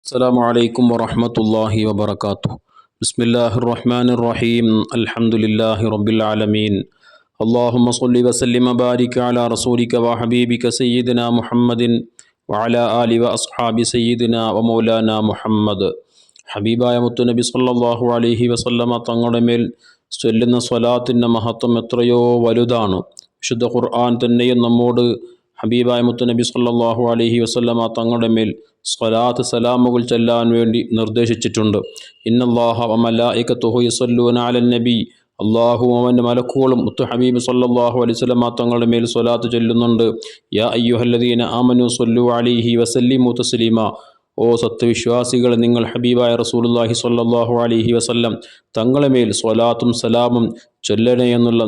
السلام عليكم ورحمة الله وبركاته. بسم الله الرحمن الرحيم. الحمد لله رب العالمين. اللهم صل وسلم وبارك على رسولك وحبيبك سيدنا محمد وعلى آله وأصحاب سيدنا ومولانا محمد. ഹബീബായ മുത്തുനബി സല്ലല്ലാഹു അലൈഹി വസല്ലമ തങ്ങളുടെ മേൽ ചൊല്ലുന്ന സ്വലാത്തിൻ്റെ മഹത്വം എത്രയോ വലുതാണ്. വിശുദ്ധ ഖുർആൻ തന്നെയും നമ്മോട് ഹബീബായ മുത്തുനബി സല്ലല്ലാഹു അലൈഹി വസല്ലമ തങ്ങളുടെ മേൽ സ്വലാത്ത് സലാമുകൾ ചൊല്ലാൻ വേണ്ടി നിർദ്ദേശിച്ചിട്ടുണ്ട്. ഇന്നല്ലാഹ വ മലായികത്തുഹു യസല്ലൂന അലൻ നബി. അള്ളാഹു അവൻ്റെ മലക്കുകളും മുത്തു ഹബീബ് സല്ലല്ലാഹു അലൈഹി വസല്ലമ തങ്ങളുടെ മേൽ സ്വലാത്ത് ചൊല്ലുന്നുണ്ട്. യാ അയ്യുഹല്ലദീന ആമനു സ്വല്ലു അലൈഹി വസല്ലിമു തസ്ലീമ. ഓ സത്യവിശ്വാസികൾ, നിങ്ങൾ ഹബീബായ റസൂലുള്ളാഹി സ്വല്ലല്ലാഹു അലൈഹി വസല്ലം തങ്ങളുടെ മേൽ സ്വലാത്തും സലാമും ചൊല്ലണേ എന്നുള്ള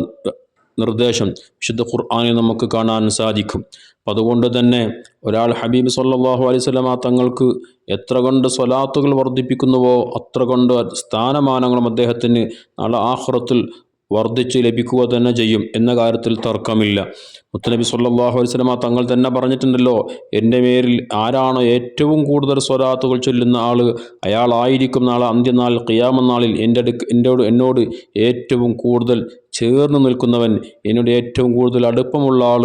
നിർദ്ദേശം വിശുദ്ധ ഖുർആനിൽ നമുക്ക് കാണാൻ സാധിക്കും. അപ്പം അതുകൊണ്ട് തന്നെ ഒരാൾ ഹബീബ് സല്ലല്ലാഹു അലൈഹി വസല്ലമ തങ്ങൾക്ക് എത്ര കൊണ്ട് സ്വലാത്തുകൾ വർദ്ധിപ്പിക്കുന്നുവോ അത്ര കൊണ്ട് സ്ഥാനമാനങ്ങളും അദ്ദേഹത്തിന് നാളെ ആഖിറത്തിൽ വർദ്ധിച്ച് ലഭിക്കുക തന്നെ ചെയ്യും എന്ന കാര്യത്തിൽ തർക്കമില്ല. മുത്തുനബി സല്ലല്ലാഹു അലൈഹി വസല്ലമ തങ്ങൾ തന്നെ പറഞ്ഞിട്ടുണ്ടല്ലോ, എൻ്റെ പേരിൽ ആരാണോ ഏറ്റവും കൂടുതൽ സ്വലാത്തുകൾ ചൊല്ലുന്ന ആൾ, അയാളായിരിക്കും നാളെ അന്ത്യനാൾ ഖിയാമത്ത് നാളിൽ എന്നോട് ഏറ്റവും കൂടുതൽ ചേർന്ന് നിൽക്കുന്നവൻ, എന്നോട് ഏറ്റവും കൂടുതൽ അടുപ്പമുള്ള ആൾ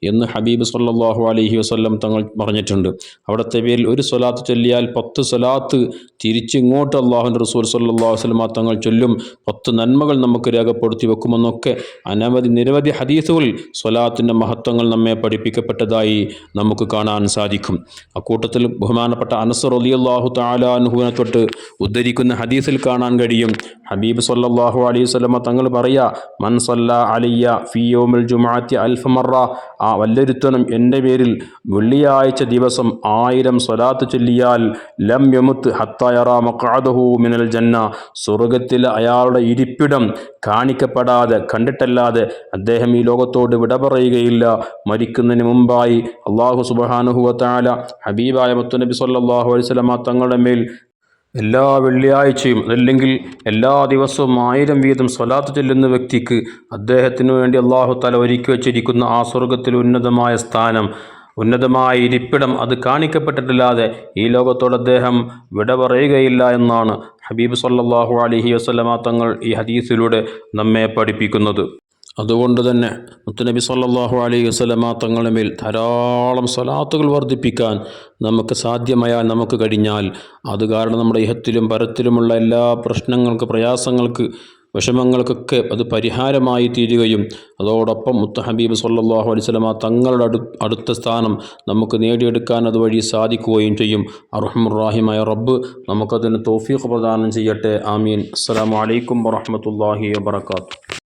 എന്ന് ഹബീബ് സല്ലല്ലാഹു അലൈഹി വസല്ലം തങ്ങൾ പറഞ്ഞിട്ടുണ്ട്. അവിടുത്തെ പേരിൽ ഒരു സ്വലാത്ത് ചൊല്ലിയാൽ 10 സ്വലാത്ത് തിരിച്ചിങ്ങോട്ട് അള്ളാഹുവിൻ്റെ റസൂൽ സല്ലല്ലാഹു അലൈഹി വസല്ലം തങ്ങൾ ചൊല്ലും. 10 നന്മകൾ നമുക്ക് രേഖപ്പെടുത്തി വെക്കുമെന്നൊക്കെ നിരവധി ഹദീസുകളിൽ സ്വലാത്തിൻ്റെ മഹത്വങ്ങൾ നമ്മെ പഠിപ്പിക്കപ്പെട്ടതായി നമുക്ക് കാണാൻ സാധിക്കും. അക്കൂട്ടത്തിൽ ബഹുമാനപ്പെട്ട അനസ് റളിയല്ലാഹു തആല അൻഹുവിനെ തൊട്ട് ഉദ്ധരിക്കുന്ന ഹദീസിൽ കാണാൻ കഴിയും, ഹബീബ് സല്ലല്ലാഹു അലൈഹി വസല്ലം തങ്ങൾ പറയാ, മൻ സല്ല അലയ്യ ഫീ യൗമിൽ ജുമുഅത്തി അൽഫ മറ. ആ വല്ലൊരുത്തനും എൻ്റെ പേരിൽ വെള്ളിയാഴ്ച ദിവസം 1000 സ്വലാത്ത് ചൊല്ലിയാൽ ലം യമുത്ത് ഹത്താ യറാ മഖഅദഹു മിനൽ ജന്ന. സ്വർഗ്ഗത്തിൽ അയാളുടെ ഇരിപ്പിടം കാണിക്കപ്പെടാതെ കണ്ടിട്ടല്ലാതെ അദ്ദേഹം ഈ ലോകത്തോട് വിട പറയുകയില്ല. മരിക്കുന്നതിന് മുമ്പായി അല്ലാഹു സുബ്ഹാനഹു വ തആല ഹബീബായ മുത്തുനബി സല്ലല്ലാഹു അലൈഹി വസല്ലം തങ്ങളുടെ മേൽ എല്ലാ വെള്ളിയാഴ്ചയും അതല്ലെങ്കിൽ എല്ലാ ദിവസവും 1000 വീതം സ്വലാത്ത് ചൊല്ലുന്ന വ്യക്തിക്ക് അദ്ദേഹത്തിനു വേണ്ടി അല്ലാഹു തആല ഒരുക്കി വച്ചിരിക്കുന്ന ആ സ്വർഗ്ഗത്തിൽ ഉന്നതമായ സ്ഥാനം, ഉന്നതമായ ഇരിപ്പിടം അത് കാണിക്കപ്പെട്ടിട്ടില്ലാതെ ഈ ലോകത്തോട് അദ്ദേഹം വിട പറയുകയില്ല എന്നാണ് ഹബീബ് സല്ലല്ലാഹു അലൈഹി വസല്ലമ തങ്ങൾ ഈ ഹദീസിലൂടെ നമ്മെ പഠിപ്പിക്കുന്നത്. അതുകൊണ്ട് തന്നെ മുത്തുനബി സല്ലല്ലാഹു അലൈഹി വസല്ലമ തങ്ങളുടെ മേൽ ധാരാളം സ്വലാത്തുകൾ വർദ്ധിപ്പിക്കാൻ നമുക്ക് സാധ്യമായാൽ, നമുക്ക് കഴിഞ്ഞാൽ, അത് കാരണം നമ്മുടെ ഇഹത്തിലും പരത്തിലുമുള്ള എല്ലാ പ്രശ്നങ്ങൾക്ക്, പ്രയാസങ്ങൾക്ക്, വിഷമങ്ങൾക്കൊക്കെ അത് പരിഹാരമായി തീരുകയും അതോടൊപ്പം മുത്ത് ഹബീബ് സല്ലല്ലാഹു അലൈഹി വസല്ലമ തങ്ങളുടെ അടുത്ത സ്ഥാനം നമുക്ക് നേടിയെടുക്കാൻ അതുവഴി സാധിക്കുകയും ചെയ്യും. അർഹമുർ റഹീമായ റബ്ബ് നമുക്കതിന് തൗഫീഖ് പ്രദാനം ചെയ്യട്ടെ. ആമീൻ. അസ്സലാമു അലൈക്കും വറഹ്മത്തുള്ളാഹി വബറകാതുഹു.